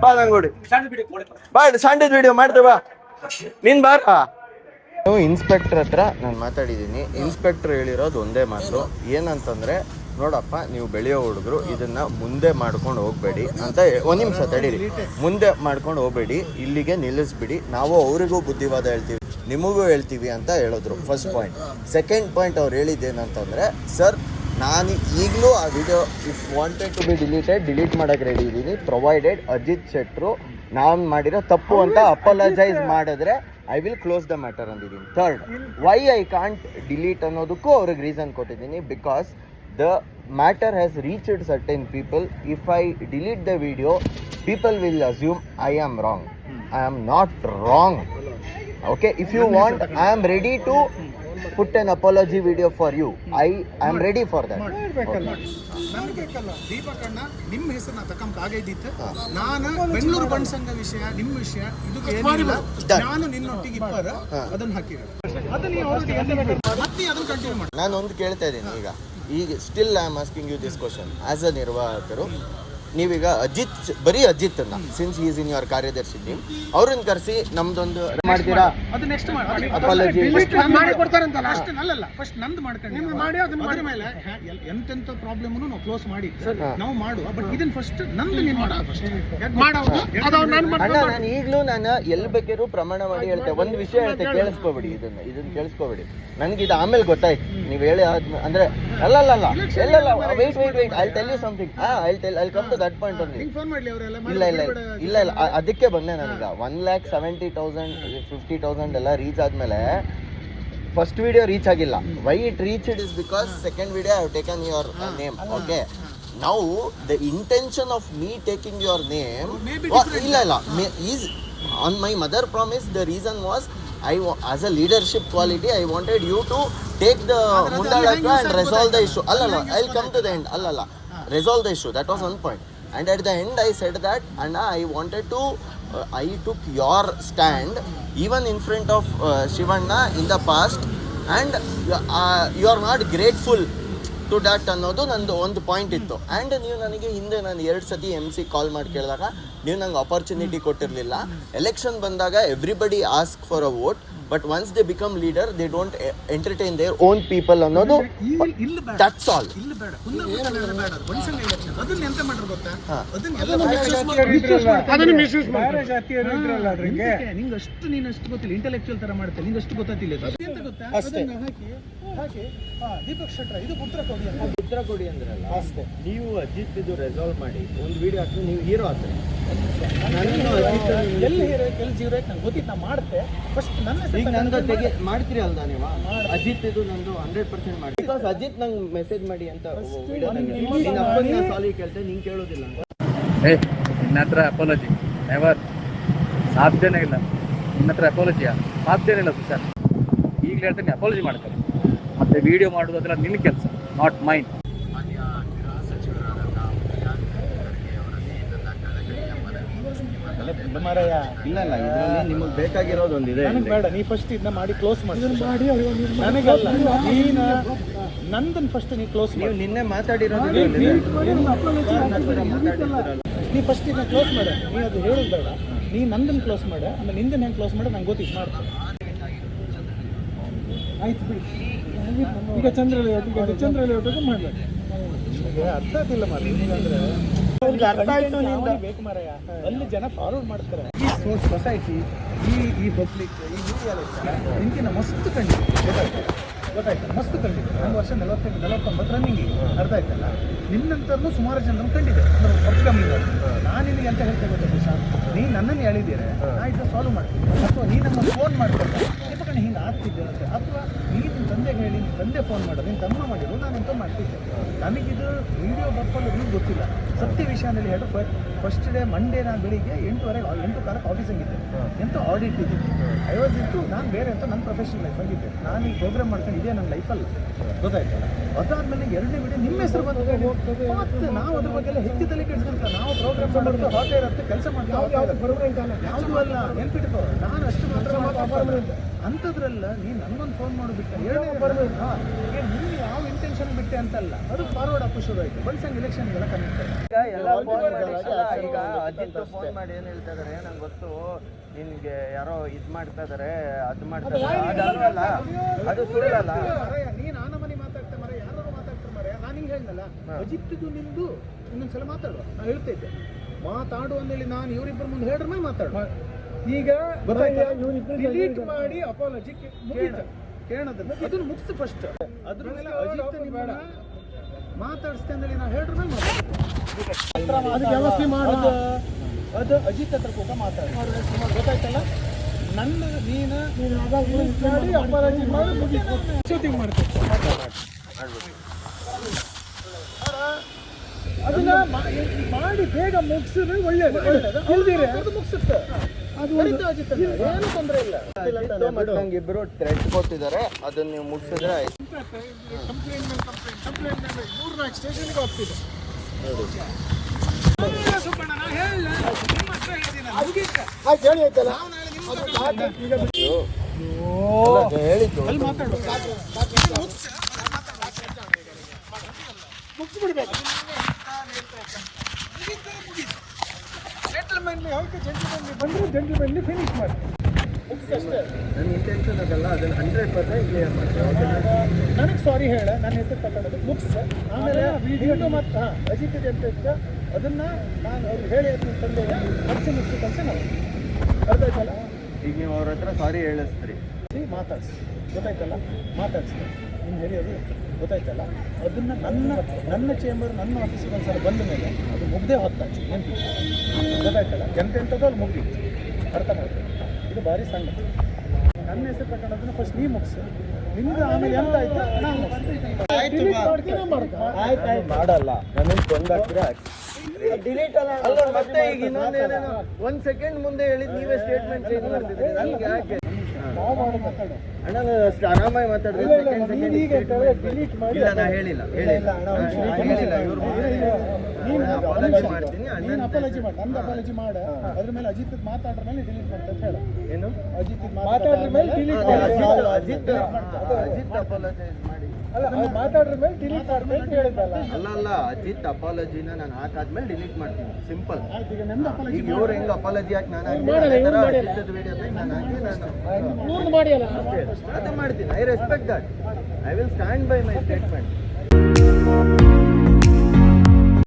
ಬಾ ನಂಗೋಡಿ ಬಾ ಸಣ್ಣದ ವಿಡಿಯೋ ಮಾಡ್ತೇವೆ ಬಾ ನೀನ್ ಬಾರ. ಇನ್ಸ್ಪೆಕ್ಟರ್ ಹತ್ರ ನಾನು ಮಾತಾಡಿದ್ದೀನಿ. ಇನ್ಸ್ಪೆಕ್ಟರ್ ಹೇಳಿರೋದು ಒಂದೇ ಮಾತು ಏನಂತಂದ್ರೆ, ನೋಡಪ್ಪ ನೀವು ಬೆಳೆಯೋ ಹುಡುಗರು ಇದನ್ನ ಮುಂದೆ ಮಾಡ್ಕೊಂಡು ಹೋಗ್ಬೇಡಿ ಅಂತ. ಒಂದ್ ನಿಮಿಷ ತಡೀರಿ, ಮುಂದೆ ಮಾಡ್ಕೊಂಡು ಹೋಗ್ಬೇಡಿ, ಇಲ್ಲಿಗೆ ನಿಲ್ಲಿಸ್ಬಿಡಿ, ನಾವು ಅವರಿಗೂ ಬುದ್ಧಿವಾದ ಹೇಳ್ತೀವಿ ನಿಮಗೂ ಹೇಳ್ತೀವಿ ಅಂತ ಹೇಳಿದ್ರು. First point. ಸೆಕೆಂಡ್ ಪಾಯಿಂಟ್ ಅವ್ರು ಹೇಳಿದ್ದೇನಂತಂದ್ರೆ, ಸರ್ ನಾನು ಈಗಲೂ ಆ video if wanted to be delete ಮಾಡೋಕ್ಕೆ ರೆಡಿ ಇದ್ದೀನಿ, ಪ್ರೊವೈಡೆಡ್ ಅಜಿತ್ ಶೆಟ್ರು ನಾನು ಮಾಡಿರೋ ತಪ್ಪು ಅಂತ ಅಪಾಲಜೈಸ್ ಮಾಡಿದ್ರೆ I will close the matter ಅಂದಿದ್ದೀನಿ. Third, why I can't delete ಅನ್ನೋದಕ್ಕೂ ಅವ್ರಿಗೆ ರೀಸನ್ ಕೊಟ್ಟಿದ್ದೀನಿ. Because the matter has reached certain people. If I delete the video, people will assume I am wrong. I am not wrong. Okay, if you want, I am ready to put an apology video for you. I am ready for that. ನನಗೆ ಬೇಕಲ್ಲ ದೀಪಕ್ ಅಣ್ಣ ನಿಮ್ಮ ಹೆಸರನ್ನ ತಕ್ಕಂತ ಆಗೈದಿತ್ತು. ನಾನು ಬೆಂಗಳೂರು ಬಣ್ಣ ಸಂಘ ವಿಷಯ ನಿಮ್ಮ ವಿಷಯ ಇದು ಏನಿಲ್ಲ, ನಾನು ನಿನ್ನೊಟ್ಟಿಗೆ ಇಪ್ಪರ ಅದನ್ನ ಹಾಕಿರ ಮತ್ತೆ ಅದನ್ನ ಕಂಟಿನ್ಯೂ ಮಾಡಿ. ನಾನು ಒಂದು ಕೇಳ್ತಾ ಇದ್ದೀನಿ ಈಗ still I am asking you this question as a ನಿರ್ವಾಹಕರು. ನೀವೀಗ ಬರೀ ಅಜಿತ್ ಅನ್ನ ಸಿನ್ಸ್ ಈಸ್ ಇನ್ ಯುವರ್ ಕಾರ್ಯದರ್ಶಿ ಟೀಮ್ ಅವ್ರನ್ನ ಕರೆಸಿ ನಮ್ದೊಂದು ಮಾಡ್ತೀರಾ, ಅದು ನೆಕ್ಸ್ಟ್ ಅಪಾಲಜಿ ಮಾಡಿ ಕೊಡ್ತಾರಂತಲ್ಲ ಅಷ್ಟೇ. ಅಲ್ಲಲ್ಲ, ಫಸ್ಟ್ ನಂದು ಮಾಡ್ಕೊಂಡು ಮಾಡಿ ಅದನ್ನ ಮೇಲೆ ಎಂತೆಂತ ಪ್ರಾಬ್ಲಮ್ ನಾವು ಕ್ಲೋಸ್ ಮಾಡಿ ನಾವು ಮಾಡುವ. ಬಟ್ ಇದನ್ನ ಫಸ್ಟ್ ನಂದು ನೀನು ನಾನು ಈಗಲೂ ನಾನು ಎಲ್ಲಿ ಬೇಕಿದ್ರು ಪ್ರಮಾಣ ಮಾಡಿ ಹೇಳ್ತೇವೆ. ಒಂದು ವಿಷಯ ಹೇಳ್ತೆ, ಕೇಳಿಸ್ಕೋಬೇಡಿ, ಇದನ್ನ ಕೇಳಿಸ್ಕೋಬೇಡಿ. ನನಗೆ ಇದು ಆಮೇಲೆ ಗೊತ್ತಾಯ್ತು ನೀವು ಹೇಳಿ ಅಂದ್ರೆ ಅಲ್ಲಲ್ಲ wait I tell you something. I come to that point only. ಇಲ್ಲ ಅದಕ್ಕೆ ಬಂದೆ ನನಗ 1,70,000 50,000 ಎಲ್ಲ ರೀಚ್ ಆದ್ಮೇಲೆ ಫಸ್ಟ್ ವಿಡಿಯೋ ರೀಚ್ ಆಗಿಲ್ಲ. Why it reached is because second video I have taken your name. Okay, now the intention of me taking your name ಇಲ್ಲ is on my mother promise. The reason was as a leadership quality, I wanted you to take the Mundalaka and resolve the issue. I'll come to the end. Resolve the issue. That was one point. And at the end I said that, and I wanted to I took your stand even in front of Shivanna in the past, and you are not grateful to that ಅನ್ನೋದು ನಂದು ಒಂದು point ಇತ್ತು. And ನೀವು ನನಗೆ ಹಿಂದೆ ನಾನು 2 ಸತಿ MC ಕಾಲ್ ಮಾಡಿ ಕೇಳಿದಾಗ ನೀವು ನಂಗೆ ಅಪರ್ಚುನಿಟಿ ಕೊಟ್ಟಿರಲಿಲ್ಲ. ಎಲೆಕ್ಷನ್ ಬಂದಾಗ everybody ask for a vote, but once they become leader they don't entertain their own people ಅನ್ನೋದು. That's all. ನೀನಷ್ಟು ಗೊತ್ತಿಲ್ಲ, ಇಂಟೆಲೆಕ್ಚುಯಲ್ ತರ ಮಾಡ್ತೇನೆ, ನಿಂಗಷ್ಟು ಗೊತ್ತಿಲ್ಲ. ದೀಪಕ್ ಶೆಟ್ರ ಇದು ಉತ್ತರ ಕೊಡಿ ಅಂದ್ರಲ್ಲ ಅಷ್ಟೇ. ನೀವು ಅಜಿತ್ ಇದು ರೆಸಾಲ್ವ್ ಮಾಡಿ ಒಂದು ವಿಡಿಯೋ ಹಾಕಿ ನೀವು ಹೀರೋ ಆಗ್ತದೆ. ಎಲ್ಲಿ ಹೀರೋ ಕೆಲಸ ಹೀರೋ ನಂಗೆ ಗೊತ್ತಿತ್ತು, ನಾ ಮಾಡ್ತೆ. ಫಸ್ಟ್ ನನ್ನ ಈಗ ನಂದು ಮಾಡ್ತೀರಿ ಅಲ್ದ ನೀವು ಅಜಿತ್ ಇದು ನಂದು 100% ಮಾಡಿ. ಬಿಕಾಸ್ ಅಜಿತ್ ನಂಗೆ ಮೆಸೇಜ್ ಮಾಡಿ ಅಂತ ವಿಡಿಯೋ ಸಾಲಿ ಕೇಳ್ತೆ, ನಿಂಗೆ ಕೇಳೋದಿಲ್ಲ. ನಿನ್ನ ಹತ್ರ ಅಪಾಲಜಿ ನೆವರ್, ಸಾಧ್ಯನೇ ಇಲ್ಲ. ನಿನ್ನ ಹತ್ರ ಅಪಾಲಜಿಯಾ? ಸಾಧ್ಯನೇ ಇಲ್ಲ ಸರ್. ಈಗಲೇ ಹೇಳ್ತೀನಿ, ಅಪಾಲಜಿ ಮಾಡ್ತಾರೆ. ಮತ್ತೆ ವಿಡಿಯೋ ಮಾಡೋದು ಅದೆಲ್ಲ ನಿನ್ನ ಕೆಲಸ, ನಾಟ್ ಮೈನ್. ಇಲ್ಲ ಇದರಲ್ಲಿ ನಿಮಗೆ ಬೇಕಾಗಿರೋದು ಒಂದಿದೆ. ಬೇಡ, ನೀ ಫಸ್ಟ್ ಇದನ್ನ ಮಾಡಿ ಕ್ಲೋಸ್ ಮಾಡಿ. ನನಗಲ್ಲ, ನೀನು ನಂದನ್ ಫಸ್ಟ್ ನೀ ಕ್ಲೋಸ್ ಮಾಡಿ. ನೀವು ನಿನ್ನೆ ಮಾತಾಡಿರೋದು ನೀ ಫಸ್ಟ್ ಇದನ್ನ ಕ್ಲೋಸ್ ಮಾಡ. ನೀ ಅದು ಹೇಳೋದು ಬೇಡ, ನೀ ನಂದನ್ ಕ್ಲೋಸ್ ಮಾಡ. ಆಮೇಲೆ ನಿಂದನ್ ಹೆಂಗೆ ಕ್ಲೋಸ್ ಮಾಡ ನಂಗೆ ಗೊತ್ತಿತ್ತು, ಮಾಡ್ತೀನಿ. ಆಯ್ತು ಬಿಡಿ. ಈಗ ಚಂದ್ರಲೇಔಟಿಗೆ ಮಾಡಬೇಕು. ನಿಮಗೆ ಅರ್ಥ ಆಗ್ತಿಲ್ಲ ಮಾರಿ. ಅಂದರೆ ಅರ್ಥ ಆಯ್ತು ಬೇಕು ಮಾರಾಯ. ಅಲ್ಲಿ ಜನ ಫಾರ್ವರ್ಡ್ ಮಾಡ್ತಾರೆ. ಈ ಸೊಸೈಟಿ, ಈ ಪಬ್ಲಿಕ್, ಈ ಮೀಡಿಯಾ ನಿಂಗಿನ ಮಸ್ತ್ ಕಂಡಿದೆ. ಗೊತ್ತಾಯ್ತು, ಮಸ್ತ್ ಕಂಡಿದೆ. ಒಂದು ವರ್ಷ 48-49 ರನ್ನಿಂಗ್. ಅರ್ಥ ಆಯ್ತಲ್ಲ. ನಿನ್ನಂತರೂ ಸುಮಾರು ಜನರನ್ನು ಕಂಡಿದೆ. ಅಂದ್ರೆ ಪಬ್ಲಿಕ್ ನಾನು ನಿನಗೆ ಅಂತ ಹೇಳ್ತೇನೆ ಗೊತ್ತಾ ಪ್ರಶಾಂತ್, ನೀ ನನ್ನನ್ನು ಹೇಳಿದ್ದೀರ, ನಾ ಇದನ್ನ ಸಾಲ್ವ್ ಮಾಡ್ತೀನಿ. ಅಥವಾ ನೀ ನಮ್ಮನ್ನು ಫೋನ್ ಮಾಡ್ಕೊಂಡೆ ದೀಪಕಣ್ಣ ಹಿಂಗೆ ಆಗ್ತಿದ್ದೆ ಅಂತ, ಅಥವಾ ನೀ ನಿನ್ನ ತಂದೆಗೆ ಹೇಳಿ ನಿನ್ನ ತಂದೆ ಫೋನ್ ಮಾಡೋದು, ನಿನ್ನ ತಮ್ಮ ಮಾಡಿದ್ರು, ನಾನಂತ ಮಾಡ್ತಿದ್ದೆ. ನನಗಿದು ವಿಡಿಯೋ ಬರ್ಕೊಂಡು ನಿಮ್ಗೆ ಗೊತ್ತಿಲ್ಲ. ಸತ್ಯ ವಿಷಯದಲ್ಲಿ ಹೇಳು, ಫಸ್ಟ್ ಡೇ ಮಂಡೇ ನಾನು ಬೆಳಿಗ್ಗೆ 8 ಕಾಲಕ್ಕೆ ಆಫೀಸಂಗಿದ್ದೆ. ಎಂತ ಆಡಿಟ್ ಇದ್ದಿತ್ತು, ಇತ್ತು. ನಾನು ಬೇರೆ ಅಂತ ನನ್ನ ಪ್ರೊಫೆಷನಲ್ ಲೈಫಾಗಿದ್ದೆ. ನಾನು ಈ ಪ್ರೋಗ್ರಾಮ್ ಮಾಡ್ಕೊಂಡು ಇದೇ ನನ್ನ ಲೈಫಲ್ಲಿ. ಗೊತ್ತಾಯ್ತಲ್ಲ. ಅದಾದ್ಮೇಲೆ 2ನೇ ವಿಡಿಯೋ ನಿಮ್ಮ ಹೆಸರು ಬಂದು ಹೋಗ್ತದೆ. ಮತ್ತೆ ನಾವು ಅದ್ರ ಬಗ್ಗೆ ಎಲ್ಲ ಹೆಚ್ಚು ತಲೆ ಕೆಡ್ಸ್ಕೊಂತ ನಾವು ಪ್ರೋಗ್ರಾಮ್ ಮಾಡೋದು ಹಾಟೇ ಇರುತ್ತೆ, ಕೆಲಸ ಮಾಡ್ತೀವಿ. ಯಾವುದು ಅಲ್ಲ ನೆನ್ಪಿಟ್ಕೋ, ನಾನು ಅಷ್ಟು ಮಾತ್ರ ಅಂಥದ್ರಲ್ಲ ನೀನು ನನ್ನೊಂದು ಫೋನ್ ಮಾಡಿಬಿಟ್ಟೆ ಹೇಳೋ ಬರಬೇಕು. ನೀನು ಯಾವ ಇಂಟೆನ್ಷನ್ ಬಿಟ್ಟೆ ಅಂತಲ್ಲ, ಅದು ಫಾರ್ವರ್ಡ್ ಹಾಕೋ ಶುರು ಆಯಿತು. ಬನ್ಸಂಗ್ ಎಲೆಕ್ಷನ್ಗೆಲ್ಲ ಕನೆಕ್ಟ್ ಈಗ ಎಲ್ಲ ಫೋನ್ ಮಾಡಿ ಈಗ ಅಜಿತ್ ಫೋನ್ ಮಾಡಿ ಏನು ಹೇಳ್ತಾ ಇದಾರೆ ನಂಗೆ ಗೊತ್ತು, ನಿನ್ಗೆ ಯಾರೋ ಇದು ಮಾಡ್ತಾ ಇದಾರೆ, ಅದು ಮಾಡ್ತಾ ಇದಾರೆ, ಅದಲ್ವಲ್ಲ, ಅದು ಸುಳ್ಳಲ್ಲ. ನೀನು ಆ ನಮನಿ ಮಾತಾಡ್ತಾ ಮರ, ಯಾರು ಮಾತಾಡ್ತಾರೆ ಮರ. ನಾನು ಹಿಂಗೆ ಹೇಳಿದ್ನಲ್ಲ, ಅಜಿತ್ದು ನಿಂದು ಇನ್ನೊಂದ್ಸಲ ಮಾತಾಡುವ. ನಾನು ಹೇಳ್ತಾ ಇದ್ದೆ ಮಾತಾಡು ಅಂದೇಳಿ ನಾನು ಇವರಿಬ್ಬರ ಮುಂದೆ ಹೇಳಿದ್ರ ಮೇಲೆ ಮಾತಾಡುವ. ಈಗ ಡಿಲೀಟ್ ಮಾಡಿ ಅಪಾಲಜಿ ಕೇಳೋದನ್ನ ಅದನ್ನು ಮುಗಿಸ್ ಫಸ್ಟ್. ಅದ್ರ ಮೇಲೆ ಅಜಿತ್ ನಿಮ್ಮನ್ನ ಮಾತಾಡಿಸ್ತೆ ಅಂದೇಳಿ ನಾವು ಹೇಳಿದ್ರ ಮೇಲೆ ಮಾತಾಡ್ತೀವಿ. ಅದಕ್ಕೆ ವ್ಯವಸ್ಥೆ ಮಾಡೋದು ಅದು ಅಜಿತ್ ಹತ್ರ ಕೂಡ ಮಾತಾಡಿ ಗೊತ್ತಾಯ್ತಲ್ಲ. ನನ್ನ ನೀನು ಮಾಡಿ ಅಪಾಲಜಿ ಮಾಡಿ ಶೂಟಿಂಗ್ ಮಾಡ್ತೀನಿ. ಅದನ್ನ ಮಾಡಿ ಬೇಗ ಮುಗಿಸಿದ್ರೆ ಒಳ್ಳೇದು. ಇಲ್ದಿರೆ ಅದು ಮುಗಿಸುತ್ತೆ, ಅದು ಏನು ತೊಂದರೆ ಇಲ್ಲ. ನಂಗೆ ಇಬ್ರು ಥ್ರೆಡ್ ಕೊಟ್ಟಿದ್ದಾರೆ, ಅದನ್ನ ನೀವು ಮುಗಿಸಿದ್ರೆ ಆಯ್ತು. ಕಂಪ್ಲೇಂಟ್ ಮೇಲೆ ಕಂಪ್ಲೇಂಟ್ ಮೇಲೆ 3-4 ಸ್ಟೇಷನ್ಗೆ ಹೋಗ್ತಿದೆ. ಸುಬ್ಬಣ್ಣ ನಾ ಹೇಳಿಲ್ಲ, ನಿಮ್ಮ ಹತ್ರ ಹೇಳಿದ್ದೀನಿ. ಹೇಳಿ ಆಯ್ತಲ್ಲ, ಹೇಳಿದ್ದು ಅಲ್ಲಿ ಮಾತಾಡು. ಮುಗಿಸ್ಬಿಡ್ಬೇಕು. ಜೆಂಟಲ್ಮನ್ಲಿ ಯಾವಾಗ ಜೆಂಟಲ್ಮನ್ಲಿ ಬಂದರೆ ಜೆಂಟಲ್ಮನ್ಲಿ ಫಿನಿಶ್ ಮಾಡಿ ಮುಗಿಸಷ್ಟೇ. ನನ್ನ ಇಂಟೆನ್ಷನ್ ಅದಲ್ಲ, ಅದನ್ನು 100% ಕ್ಲಿಯರ್ ಮಾಡ್ತೀನಿ. ನನಗೆ ಸಾರಿ ಹೇಳ, ನನ್ನ ಹೆಸರು ತಗೊಂಡು ಮುಗಿಸ. ಆಮೇಲೆ ವಿಡಿಯೋ ಮತ್ತು ಅಜಿತ್ ಅಂತ ಇತ್ತು, ಅದನ್ನು ನಾನು ಅವ್ರು ಹೇಳಿ ಅದನ್ನ ತಂದೆ ಮುಗಿಸ್ಬೇಕಂತ ನಾವು ಅರ್ಥ ಆಯ್ತಲ್ಲ. ಈಗ ನೀವು ಅವ್ರ ಹತ್ರ ಸಾರಿ ಹೇಳಿಸ್ತೀರಿ, ಮಾತಾಡ್ಸಿ ಗೊತ್ತಾಯ್ತಲ್ಲ, ಮಾತಾಡ್ಸಿ ನಿಮ್ಗೆ ಹೇಳಿಯೋದು ಗೊತ್ತಾಯ್ತಲ್ಲ. ಅದನ್ನು ನನ್ನ ಚೇಂಬರ್ ನನ್ನ ಆಫೀಸಿಗೆ ಒಂದ್ಸಲ ಬಂದ ಮೇಲೆ ಅದು ಮುಗ್ದೇ ಹೊತ್ತಾಚು ನೆನಪು ಗೊತ್ತಾಯ್ತಲ್ಲ. ಎಂತೆಂಥದ್ದು ಅಲ್ಲಿ ಮುಗಿತು, ಅರ್ಥ ಮಾಡ್ತೀನಿ. ಇದು ಭಾರಿ ಸಣ್ಣ. ನನ್ನ ಹೆಸರು ತಗೊಂಡದನ್ನು ಫಸ್ಟ್ ನೀವು ಮುಗಿಸು, ನಿಮ್ದು ಆಮೇಲೆ ಎಂತ ಆಯ್ತು ನಾನು ಮಾಡಲ್ಲ. ನನಗೆ ಬಂದಾಗ್ತೀರಾ ಡಿಲೀಟ್ ಅಲ್ಲ. ಮತ್ತೆ ಈಗ ಇನ್ನೊಂದೇನೇನೋ 1 ಸೆಕೆಂಡ್ ಮುಂದೆ ಹೇಳಿದ್ ನೀವೇ ಸ್ಟೇಟ್ಮೆಂಟ್ ಚೇಂಜ್ ಮಾಡ್ತಿದ್ದೀರಿ. ನನಗೆ ಯಾಕೆ ಮಾತಾಡು ಅಣ್ಣ, ನಾನು ಅಷ್ಟು ಆರಾಮಾಗಿ ಮಾತಾಡಿದ್ರೆ ಡಿಲೀಟ್ ಮಾಡಿ. ಇಲ್ಲ, ನಾ ಹೇಳಿಲ್ಲ ಹೇಳಿಲ್ಲ ಇವ್ರು ನೀನು ಅಪಾಲಜಿ ಮಾಡ್ತೀನಿ. ನೀನು ಅಪಾಲಜಿ ಮಾಡಿ, ನಂದು ಅಪಾಲಜಿ ಮಾಡ. ಅದ್ರ ಮೇಲೆ ಅಜಿತ್ ಮಾತಾಡ್ರ ಮೇಲೆ ಡಿಲೀಟ್ ಮಾಡ್ತಾ ಅಂತ ಹೇಳು. ಏನು ಅಜಿತ್ ಮಾತಾಡ್ರ ಮೇಲೆ ಡಿಲೀಟ್ ಅಜಿತ್ ಅಪಾಲಜೈಸ್ ಮಾಡಿ. ಅಲ್ಲ, ಮಾತಾಡ್ರ ಮೇಲೆ ಡಿಲೀಟ್ ಮಾಡ್ತಾ ಅಂತ ಹೇಳಿದ್ದಲ್ಲ. ಅಲ್ಲ ಅಜಿತ್ ಅಪಾಲಜಿನ ನಾನು ಹಾಕಾದ್ಮೇಲೆ ಡಿಲೀಟ್ ಮಾಡ್ತೀನಿ. ಸಿಂಪಲ್. ಆಯ್ತು, ಈಗ ನಂದು ಅಪಾಲಜಿ ಈಗ ಇವ್ರು ಹೆಂಗ್ ಅಪಾಲಜಿ ಹಾಕಿ ನಾನು ಹಾಕಿ ಪೂರ್ಣ ಮಾಡಿ ಅಲ್ಲ ಅದು ಮಾಡ್ತೀನಿ. I respect that. I will stand by my statement.